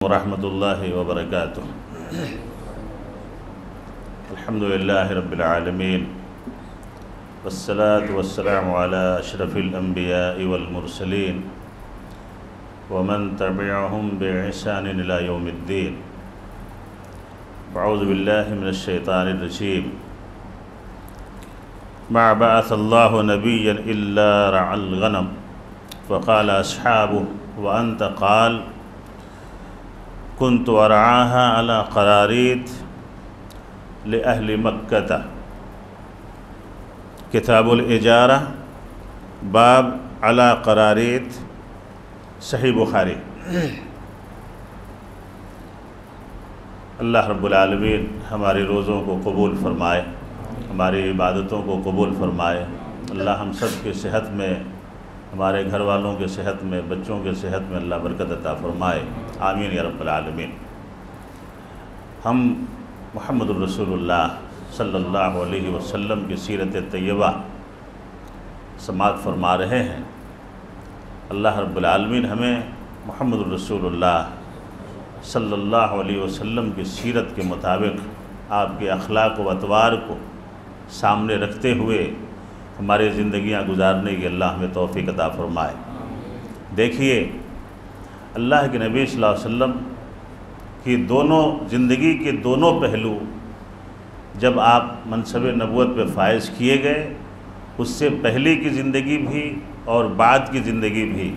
ورحمۃ اللہ وبرکاتہ۔ الحمدللہ رب العالمین والصلاة والسلام علی اشرف الانبیاء والمرسلین ومن تبعهم بإحسان الى یوم الدین۔ اعوذ باللہ من الشیطان الرجیم۔ ما بعث اللہ نبیا الا رعى الغنم فقال اصحابه وانت قال كنت ارعاها على قراريط لأهل مکہ۔ کتاب الاجارہ باب علی قراریط، صحیح بخاری۔ اللہ رب العالمین ہمارے روزوں کو قبول فرمائے، ہماری عبادتوں کو قبول فرمائے۔ اللہ ہم سب کی صحت میں، ہمارے گھر والوں کے صحت میں، بچوں کے صحت میں اللہ برکت عطا فرمائے، آمین یا رب العالمین۔ ہم محمد الرسول اللہ صلی اللہ علیہ وسلم کی سیرت طیبہ سماعت فرما رہے ہیں۔ اللہ رب العالمین ہمیں محمد الرسول اللہ صلی اللہ علیہ وسلم کی سیرت کے مطابق آپ کے اخلاق و اطوار کو سامنے رکھتے ہوئے ہماری زندگیاں گزارنے کی اللہ ہمیں توفیق عطا فرمائے۔ دیکھیے، اللہ کے نبی صلی اللہ علیہ وسلم کی زندگی کے دونوں پہلو جب آپ منصب نبوت پہ فائز کیے گئے، اس سے پہلے کی زندگی بھی اور بعد کی زندگی بھی،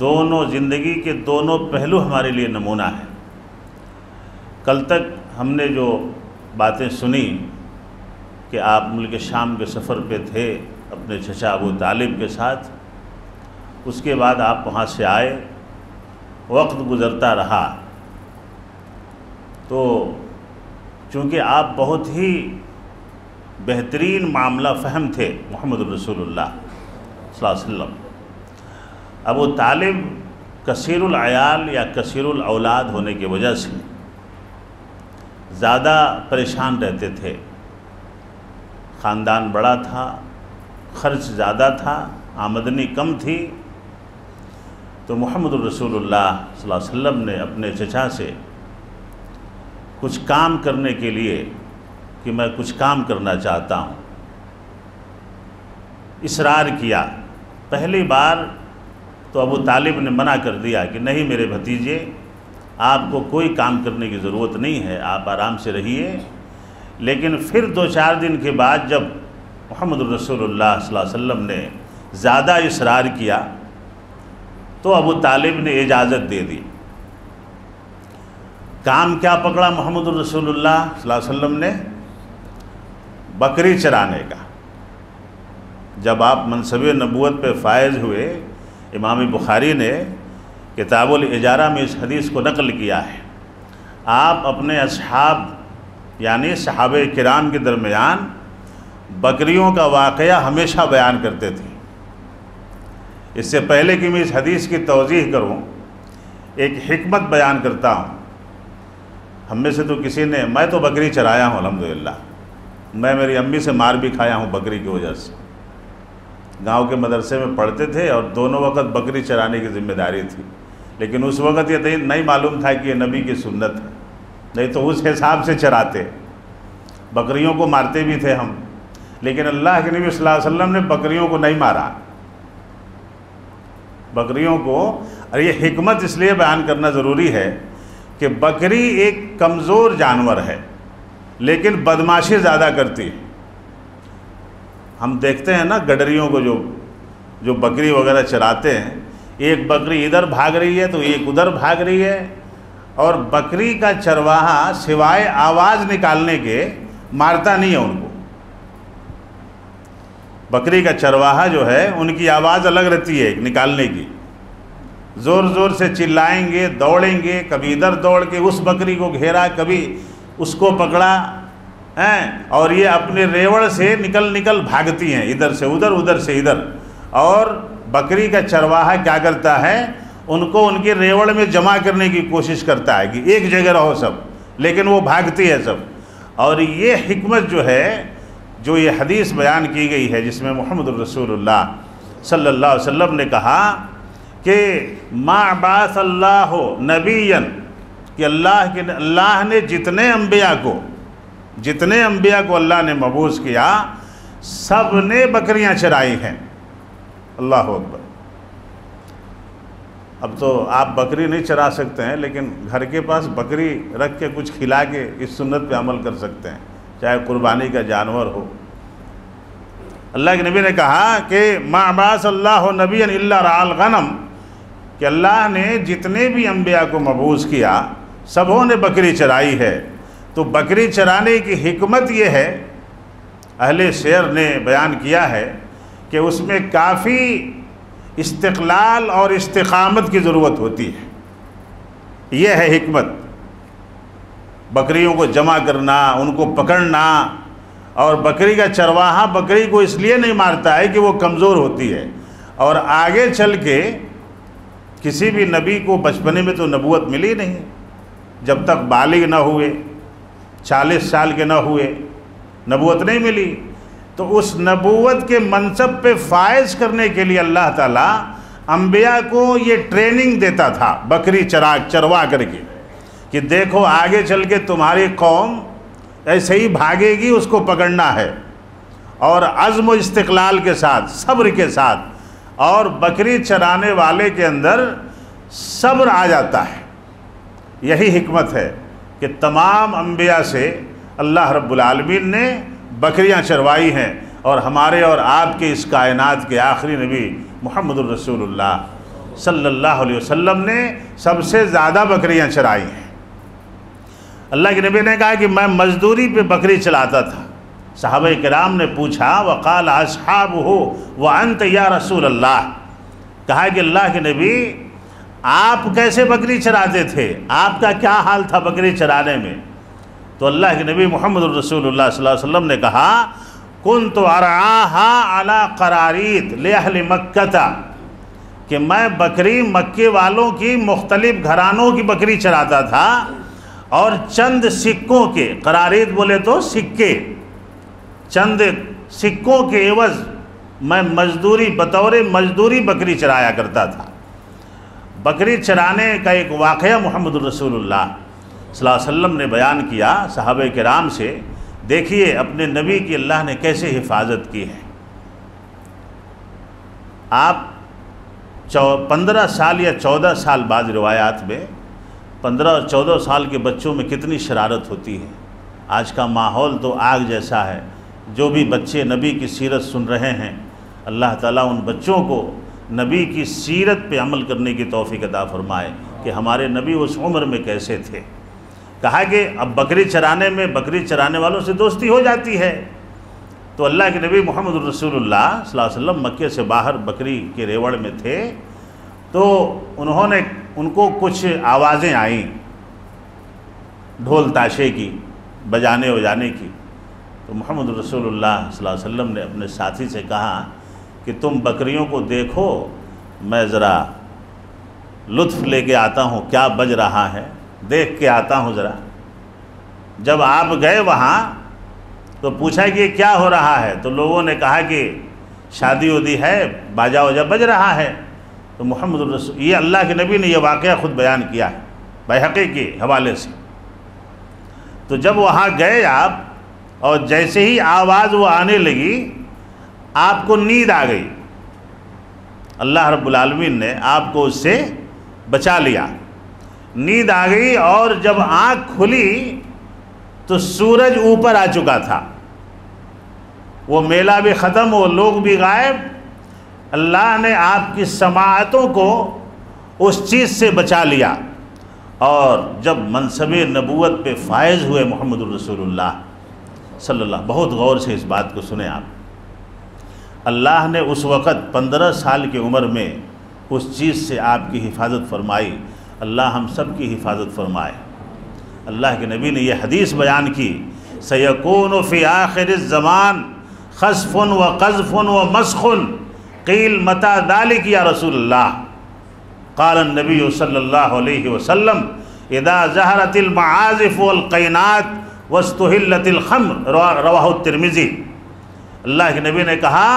دونوں زندگی کے دونوں پہلو ہمارے لیے نمونہ ہیں۔ کل تک ہم نے جو باتیں سنی کہ آپ ملک شام کے سفر پہ تھے اپنے چچا ابو طالب کے ساتھ، اس کے بعد آپ وہاں سے آئے، وقت گزرتا رہا تو چونکہ آپ بہت ہی بہترین معاملہ فہم تھے محمد الرسول اللہ صلی اللہ علیہ وسلم، ابو طالب کثیر العیال یا کثیر الاولاد ہونے کی وجہ سے زیادہ پریشان رہتے تھے، خاندان بڑا تھا، خرچ زیادہ تھا، آمدنی کم تھی، تو محمد الرسول اللہ صلی اللہ علیہ وسلم نے اپنے چچا سے کچھ کام کرنے کے لیے کہ میں کچھ کام کرنا چاہتا ہوں اصرار کیا۔ پہلی بار تو ابو طالب نے منع کر دیا کہ نہیں میرے بھتیجے، آپ کو کوئی کام کرنے کی ضرورت نہیں ہے، آپ آرام سے رہیے۔ لیکن پھر 2-4 دن کے بعد جب محمد الرسول اللہ صلی اللہ علیہ وسلم نے زیادہ اصرار کیا تو ابو طالب نے اجازت دے دی۔ کام کیا پکڑا محمد الرسول اللہ صلی اللہ علیہ وسلم نے؟ بکری چرانے کا۔ جب آپ منصب نبوت پہ فائز ہوئے، امام بخاری نے کتاب الاجارہ میں اس حدیث کو نقل کیا ہے، آپ اپنے اصحاب یعنی صحابہ کرام کے درمیان بکریوں کا واقعہ ہمیشہ بیان کرتے تھے۔ اس سے پہلے کہ میں اس حدیث کی توضیح کروں، ایک حکمت بیان کرتا ہوں۔ ہم میں سے تو کسی نے، میں تو بکری چرایا ہوں الحمدللہ، میں میری امی سے مار بھی کھایا ہوں بکری کی وجہ سے۔ گاؤں کے مدرسے میں پڑھتے تھے اور دونوں وقت بکری چرانے کی ذمہ داری تھی، لیکن اس وقت یہ نہیں معلوم تھا کہ یہ نبی کی سنت ہے، نہیں تو اس حساب سے چراتے، بکریوں کو مارتے بھی تھے ہم، لیکن اللہ کے نبی صلی اللہ علیہ وسلم نے بکریوں کو نہیں مارا، بکریوں کو۔ اور یہ حکمت اس لیے بیان کرنا ضروری ہے کہ بکری ایک کمزور جانور ہے لیکن بدماشی زیادہ کرتی ہے۔ ہم دیکھتے ہیں نا گڈریوں کو جو بکری وغیرہ چراتے ہیں، ایک بکری ادھر بھاگ رہی ہے تو ایک ادھر بھاگ رہی ہے، اور بکری کا چرواہا سوائے آواز نکالنے کے مارتا نہیں ہے ان کو۔ بکری کا چرواہا جو ہے ان کی آواز الگ رہتی ہے نکالنے کی، زور زور سے چلائیں گے، دوڑیں گے، کبھی ادھر دوڑ کے اس بکری کو گھیرا، کبھی اس کو پکڑا، اور یہ اپنے ریوڑ سے نکل بھاگتی ہیں، ادھر سے ادھر، ادھر سے ادھر۔ اور بکری کا چرواہا کیا کرتا ہے؟ ان کو ان کے ریوڑ میں جمع کرنے کی کوشش کرتا ہے کہ ایک جگہ رہو سب، لیکن وہ بھاگتی ہے سب۔ اور یہ حکمت جو ہے، جو یہ حدیث بیان کی گئی ہے، جس میں محمد الرسول اللہ صلی اللہ علیہ وسلم نے کہا کہ ما بعث اللہ نبیا کہ اللہ نے جتنے انبیاء کو اللہ نے مبعوث کیا سب نے بکریاں چرائی ہیں۔ اللہ اکبر۔ اب تو آپ بکری نہیں چرا سکتے ہیں، لیکن گھر کے پاس بکری رکھ کے کچھ کھلا کے اس سنت پہ عمل کر سکتے ہیں، چاہے قربانی کا جانور ہو۔ اللہ کے نبی نے کہا کہ ما بعث اللہ نبیا الا رعى الغنم، کہ اللہ نے جتنے بھی انبیاء کو مبعوث کیا سبوں نے بکری چرائی ہے۔ تو بکری چرانے کی حکمت یہ ہے، اہل سیر نے بیان کیا ہے کہ اس میں کافی استقلال اور استقامت کی ضرورت ہوتی ہے۔ یہ ہے حکمت، بکریوں کو جمع کرنا، ان کو پکڑنا، اور بکری کا چرواہا بکری کو اس لیے نہیں مارتا ہے کہ وہ کمزور ہوتی ہے، اور آگے چل کے کسی بھی نبی کو بچپنے میں تو نبوت ملی نہیں، جب تک بالغ نہ ہوئے، 40 سال کے نہ ہوئے نبوت نہیں ملی۔ تو اس نبوت کے منصب پہ فائز کرنے کے لیے اللہ تعالیٰ انبیاء کو یہ ٹریننگ دیتا تھا بکری چروا کر کے، کہ دیکھو آگے چل کے تمہاری قوم ایسے ہی بھاگے گی، اس کو پکڑنا ہے، اور عزم و استقلال کے ساتھ، صبر کے ساتھ، اور بکری چرانے والے کے اندر صبر آ جاتا ہے۔ یہی حکمت ہے کہ تمام انبیاء سے اللہ رب العالمین نے بکریاں چروائی ہیں، اور ہمارے اور آپ کے اس کائنات کے آخری نبی محمد الرسول اللہ صلی اللہ علیہ وسلم نے سب سے زیادہ بکریاں چرائی ہیں۔ اللہ کے نبی نے کہا کہ میں مزدوری پہ بکری چلاتا تھا۔ صحابہ کرام نے پوچھا وقال اصحابہ وانت یا رسول اللہ، کہا کہ اللہ کے نبی آپ کیسے بکری چراتے تھے، آپ کا کیا حال تھا بکری چرانے میں؟ تو اللہ کے نبی محمد الرسول اللہ صلی اللہ علیہ وسلم نے کہا کنت ارعاها علی قراریط لاہل مکہ، کہ میں بکری مکے والوں کی مختلف گھرانوں کی بکری چراتا تھا، اور چند سکوں کے، قراریط بولے تو سکے، چند سکوں کے عوض میں بطور مزدوری بکری چرایا کرتا تھا۔ بکری چرانے کا ایک واقعہ محمد الرسول اللہ صلی اللہ علیہ وسلم نے بیان کیا صحابہ کرام سے۔ دیکھیے اپنے نبی کی اللہ نے کیسے حفاظت کی ہے۔ آپ 15 سال یا 14 سال بعض روایات میں 15 اور 14 سال کے بچوں میں کتنی شرارت ہوتی ہے۔ آج کا ماحول تو آگ جیسا ہے۔ جو بھی بچے نبی کی سیرت سن رہے ہیں، اللہ تعالیٰ ان بچوں کو نبی کی سیرت پہ عمل کرنے کی توفیق عطا فرمائے کہ ہمارے نبی اس عمر میں کیسے تھے۔ کہا کہ اب بکری چرانے میں بکری چرانے والوں سے دوستی ہو جاتی ہے، تو اللہ کے نبی محمد الرسول اللہ صلی اللہ علیہ وسلم مکے سے باہر بکری کے ریوڑ میں تھے، تو ان کو کچھ آوازیں آئیں ڈھول تاشے کی، بجانے وجانے کی۔ تو محمد الرسول اللہ صلی اللہ علیہ وسلم نے اپنے ساتھی سے کہا کہ تم بکریوں کو دیکھو، میں ذرا لطف لے کے آتا ہوں کیا بج رہا ہے، دیکھ کے آتا ہوں ذرا۔ جب آپ گئے وہاں تو پوچھا کہ یہ کیا ہو رہا ہے، تو لوگوں نے کہا کہ شادی ودی ہے، باجا وجا بج رہا ہے۔ تو محمد الرسول، یہ اللہ کے نبی نے یہ واقعہ خود بیان کیا ہے بیہقی کے حوالے سے۔ تو جب وہاں گئے آپ، اور جیسے ہی آواز وہ آنے لگی آپ کو نیند آ گئی، اللہ رب العالمین نے آپ کو اس سے بچا لیا۔ نیند آ گئی، اور جب آنکھ کھلی تو سورج اوپر آ چکا تھا، وہ میلہ بھی ختم، وہ لوگ بھی غائب۔ اللہ نے آپ کی سماعتوں کو اس چیز سے بچا لیا، اور جب منصب نبوت پہ فائز ہوئے محمد الرسول اللہ صلی اللہ، بہت غور سے اس بات کو سنیں آپ، اللہ نے اس وقت 15 سال کی عمر میں اس چیز سے آپ کی حفاظت فرمائی۔ اللہ ہم سب کی حفاظت فرمائے۔ اللہ کے نبی نے یہ حدیث بیان کی، سَيَكُونُ فِي آخِرِ الزَّمَانِ خَسْفٌ وَقَذْفٌ وَمَسْخٌ قِيلَ مَتَى ذَلِكَ یا رسول اللہ؟ قال النبی صلی اللہ علیہ وسلم اذا ظہرت المعازف والقینات واستحلت الخمر، رواہ الترمذی۔ اللہ کے نبی نے کہا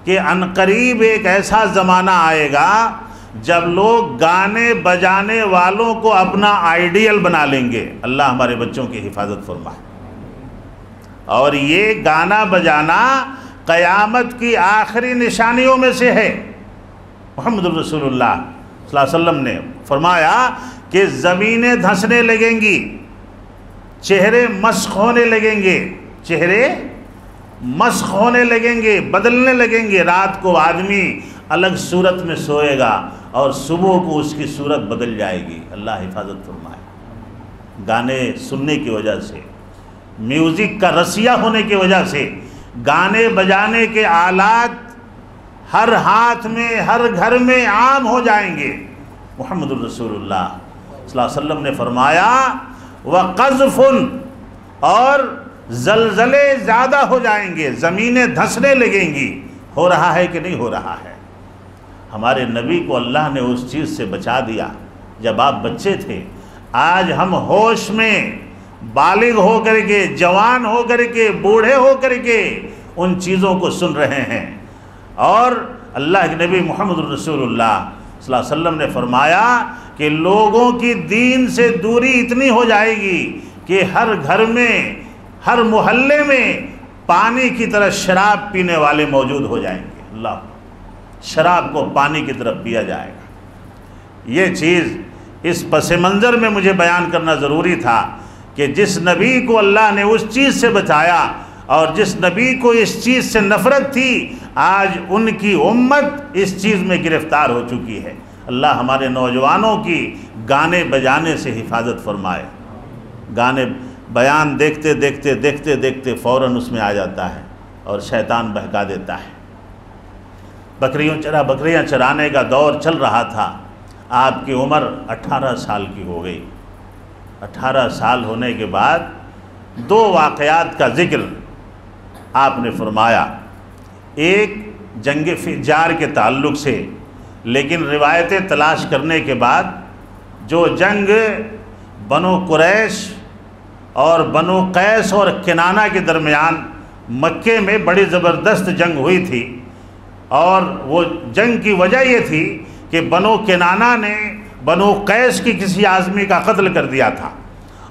کہ عنقریب ایک ایسا زمانہ آئے گا جب لوگ گانے بجانے والوں کو اپنا آئیڈیل بنا لیں گے۔ اللہ ہمارے بچوں کی حفاظت فرمائے۔ اور یہ گانا بجانا قیامت کی آخری نشانیوں میں سے ہے۔ محمد الرسول اللہ صلی اللہ علیہ وسلم نے فرمایا کہ زمینیں دھنسنے لگیں گی، چہرے مسخ ہونے لگیں گے، چہرے مسخ ہونے لگیں گے، بدلنے لگیں گے۔ رات کو آدمی الگ صورت میں سوئے گا اور صبح کو اس کی صورت بدل جائے گی۔ اللہ حفاظت فرمائے۔ گانے سننے کی وجہ سے، میوزک کا رسیہ ہونے کی وجہ سے، گانے بجانے کے آلات ہر ہاتھ میں، ہر گھر میں عام ہو جائیں گے۔ محمد الرسول اللہ صلی اللہ علیہ وسلم نے فرمایا وَقَذْفٌ، اور زلزلے زیادہ ہو جائیں گے، زمینیں دھنسنے لگیں گی۔ ہو رہا ہے کہ نہیں ہو رہا ہے؟ ہمارے نبی کو اللہ نے اس چیز سے بچا دیا جب آپ بچے تھے۔ آج ہم ہوش میں، بالغ ہو کر کے، جوان ہو کر کے، بوڑھے ہو کر کے ان چیزوں کو سن رہے ہیں۔ اور اللہ کے نبی محمد الرسول اللہ صلی اللہ علیہ وسلم نے فرمایا کہ لوگوں کی دین سے دوری اتنی ہو جائے گی کہ ہر گھر میں، ہر محلے میں پانی کی طرح شراب پینے والے موجود ہو جائیں گے۔ اللہ، شراب کو پانی کی طرف پیا جائے گا۔ یہ چیز اس پس منظر میں مجھے بیان کرنا ضروری تھا کہ جس نبی کو اللہ نے اس چیز سے بچایا اور جس نبی کو اس چیز سے نفرت تھی، آج ان کی امت اس چیز میں گرفتار ہو چکی ہے۔ اللہ ہمارے نوجوانوں کی گانے بجانے سے حفاظت فرمائے۔ گانے بیان دیکھتے دیکھتے دیکھتے دیکھتے فوراً اس میں آ جاتا ہے اور شیطان بہکا دیتا ہے۔ بکریاں چرانے کا دور چل رہا تھا، آپ کی عمر 18 سال کی ہو گئی۔ 18 سال ہونے کے بعد دو واقعات کا ذکر آپ نے فرمایا، ایک جنگ فجار کے تعلق سے، لیکن روایتیں تلاش کرنے کے بعد جو جنگ بنو قریش اور بنو قیس اور کنانہ کے درمیان مکے میں بڑی زبردست جنگ ہوئی تھی، اور وہ جنگ کی وجہ یہ تھی کہ بنو کنانہ نے بنو قیس کی کسی آدمی کا قتل کر دیا تھا،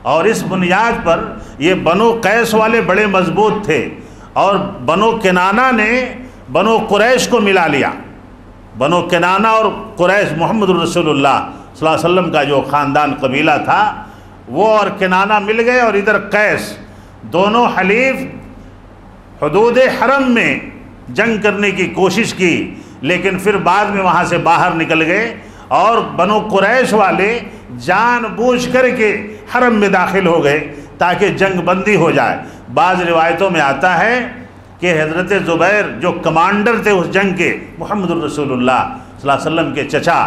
اور اس بنیاد پر یہ بنو قیس والے بڑے مضبوط تھے اور بنو کنانہ نے بنو قریش کو ملا لیا۔ بنو کنانہ اور قریش، محمد الرسول اللہ صلی اللہ علیہ وسلم کا جو خاندان قبیلہ تھا، وہ اور کنانہ مل گئے، اور ادھر قیس، دونوں حلیف حدود حرم میں جنگ کرنے کی کوشش کی، لیکن پھر بعد میں وہاں سے باہر نکل گئے، اور بنو قریش والے جان بوجھ کر کے حرم میں داخل ہو گئے تاکہ جنگ بندی ہو جائے۔ بعض روایتوں میں آتا ہے کہ حضرت زبیر جو کمانڈر تھے اس جنگ کے، محمد الرسول اللہ صلی اللہ علیہ وسلم کے چچا،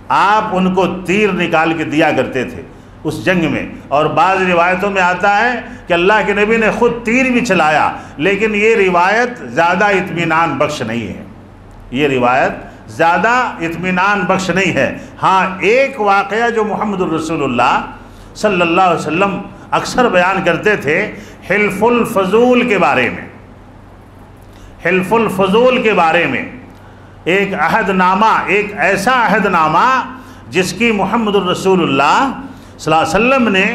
آپ ان کو تیر نکال کے دیا کرتے تھے اس جنگ میں، اور بعض روایتوں میں آتا ہے کہ اللہ کے نبی نے خود تیر بھی چلایا، لیکن یہ روایت زیادہ اطمینان بخش نہیں ہے، یہ روایت زیادہ اطمینان بخش نہیں ہے۔ ہاں، ایک واقعہ جو محمد الرسول اللہ صلی اللہ علیہ وسلم اکثر بیان کرتے تھے، حلف الفضول کے بارے میں، حلف الفضول کے بارے میں ایک عہد نامہ، ایک ایسا عہد نامہ جس کی محمد الرسول اللہ صلی اللہ علیہ وسلم نے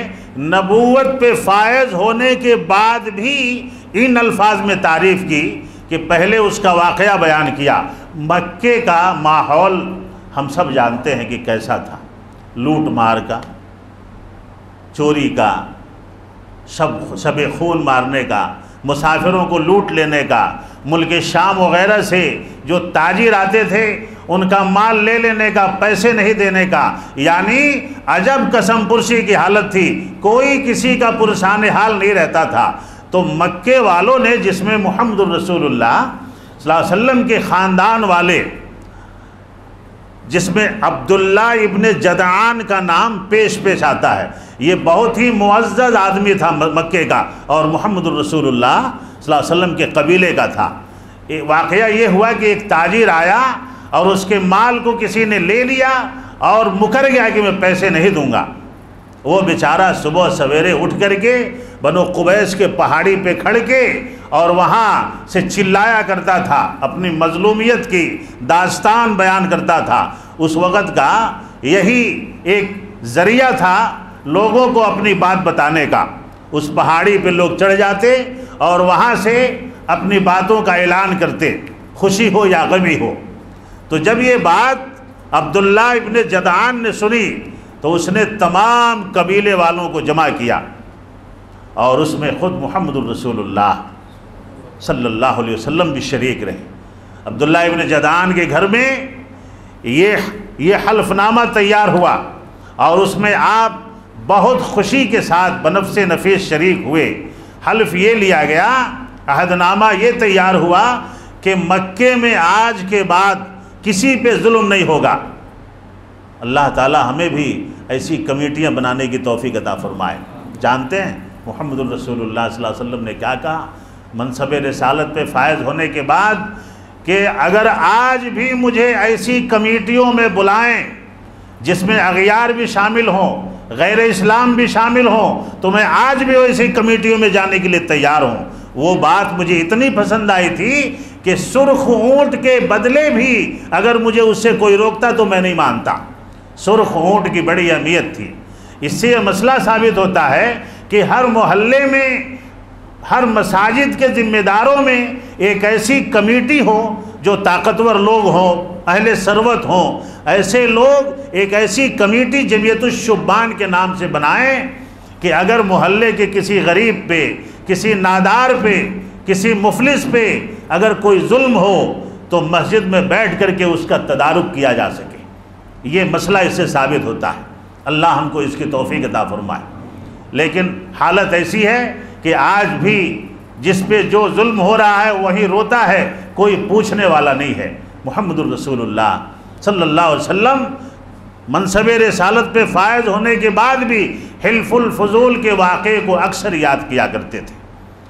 نبوت پہ فائز ہونے کے بعد بھی ان الفاظ میں تعریف کی کہ پہلے اس کا واقعہ بیان کیا۔ مکے کا ماحول ہم سب جانتے ہیں کہ کیسا تھا، لوٹ مار کا، چوری کا، شب خون مارنے کا، مسافروں کو لوٹ لینے کا، ملک شام وغیرہ سے جو تاجر آتے تھے ان کا مال لے لینے کا، پیسے نہیں دینے کا، یعنی عجب قسم پرسی کی حالت تھی، کوئی کسی کا پرسان حال نہیں رہتا تھا۔ تو مکے والوں نے، جس میں محمد الرسول اللہ صلی اللہ علیہ وسلم کے خاندان والے، جس میں عبداللہ ابن جدعان کا نام پیش آتا ہے، یہ بہت ہی معزز آدمی تھا مکے کا، اور محمد الرسول اللہ صلی اللہ علیہ وسلم کے قبیلے کا تھا۔ واقعہ یہ ہوا کہ ایک تاجر آیا اور اس کے مال کو کسی نے لے لیا اور مکر گیا کہ میں پیسے نہیں دوں گا۔ وہ بیچارہ صبح سویرے اٹھ کر کے بنو قبیس کے پہاڑی پہ کھڑ کے اور وہاں سے چلایا کرتا تھا، اپنی مظلومیت کی داستان بیان کرتا تھا، اس وقت کا یہی ایک ذریعہ تھا لوگوں کو اپنی بات بتانے کا۔ اس پہاڑی پہ لوگ چڑھ جاتے اور وہاں سے اپنی باتوں کا اعلان کرتے، خوشی ہو یا غمی ہو۔ تو جب یہ بات عبداللہ ابن جدعان نے سنی تو اس نے تمام قبیلے والوں کو جمع کیا، اور اس میں خود محمد الرسول اللہ صلی اللہ علیہ وسلم بھی شریک رہے۔ عبداللہ ابن جدعان کے گھر میں یہ حلف نامہ تیار ہوا، اور اس میں آپ بہت خوشی کے ساتھ بنفس نفیس شریک ہوئے۔ حلف یہ لیا گیا، عہد نامہ یہ تیار ہوا کہ مکے میں آج کے بعد کسی پہ ظلم نہیں ہوگا۔ اللہ تعالی ہمیں بھی ایسی کمیٹیاں بنانے کی توفیق عطا فرمائے۔ جانتے ہیں محمد الرسول اللہ صلی اللہ علیہ وسلم نے کیا کہا منصب رسالت پہ فائز ہونے کے بعد، کہ اگر آج بھی مجھے ایسی کمیٹیوں میں بلائیں جس میں اغیار بھی شامل ہوں، غیر اسلام بھی شامل ہوں، تو میں آج بھی ایسی کمیٹیوں میں جانے کے لیے تیار ہوں۔ وہ بات مجھے اتنی پسند آئی تھی کہ سرخ اونٹ کے بدلے بھی اگر مجھے اس سے کوئی روکتا تو میں نہیں مانتا۔ سرخ اونٹ کی بڑی اہمیت تھی۔ اس سے یہ مسئلہ ثابت ہوتا ہے کہ ہر محلے میں، ہر مساجد کے ذمہ داروں میں ایک ایسی کمیٹی ہو جو طاقتور لوگ ہوں، اہل ثروت ہوں۔ ایسے لوگ ایک ایسی کمیٹی جمعیت الشبان کے نام سے بنائیں کہ اگر محلے کے کسی غریب پہ، کسی نادار پہ، کسی مفلس پہ اگر کوئی ظلم ہو تو مسجد میں بیٹھ کر کے اس کا تدارک کیا جا سکے۔ یہ مسئلہ اس سے ثابت ہوتا ہے۔ اللہ ہم کو اس کی توفیق عطا فرمائے۔ لیکن حالت ایسی ہے کہ آج بھی جس پہ جو ظلم ہو رہا ہے وہی روتا ہے، کوئی پوچھنے والا نہیں ہے۔ محمد الرسول اللہ صلی اللہ علیہ وسلم منصب رسالت پہ فائز ہونے کے بعد بھی حلف الفضول کے واقعے کو اکثر یاد کیا کرتے تھے۔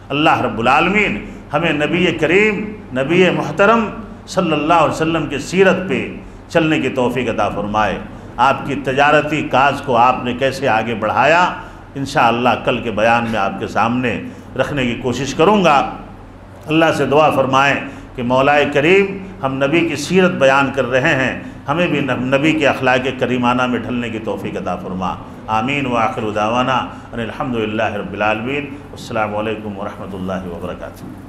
اللہ رب العالمین ہمیں نبی کریم، نبی محترم صلی اللہ علیہ وسلم کی سیرت پہ چلنے کی توفیق عطا فرمائے۔ آپ کی تجارتی کاج کو آپ نے کیسے آگے بڑھایا، انشاءاللہ کل کے بیان میں آپ کے سامنے رکھنے کی کوشش کروں گا۔ اللہ سے دعا فرمائیں کہ مولا کریم ہم نبی کی سیرت بیان کر رہے ہیں، ہمیں بھی نبی کے اخلاق کریمانہ میں ڈھلنے کی توفیق عطا فرما۔ آمین وآخر دعوانا ان الحمدللہ رب العالمین۔ السلام علیکم ورحمۃ اللہ وبرکاتہ۔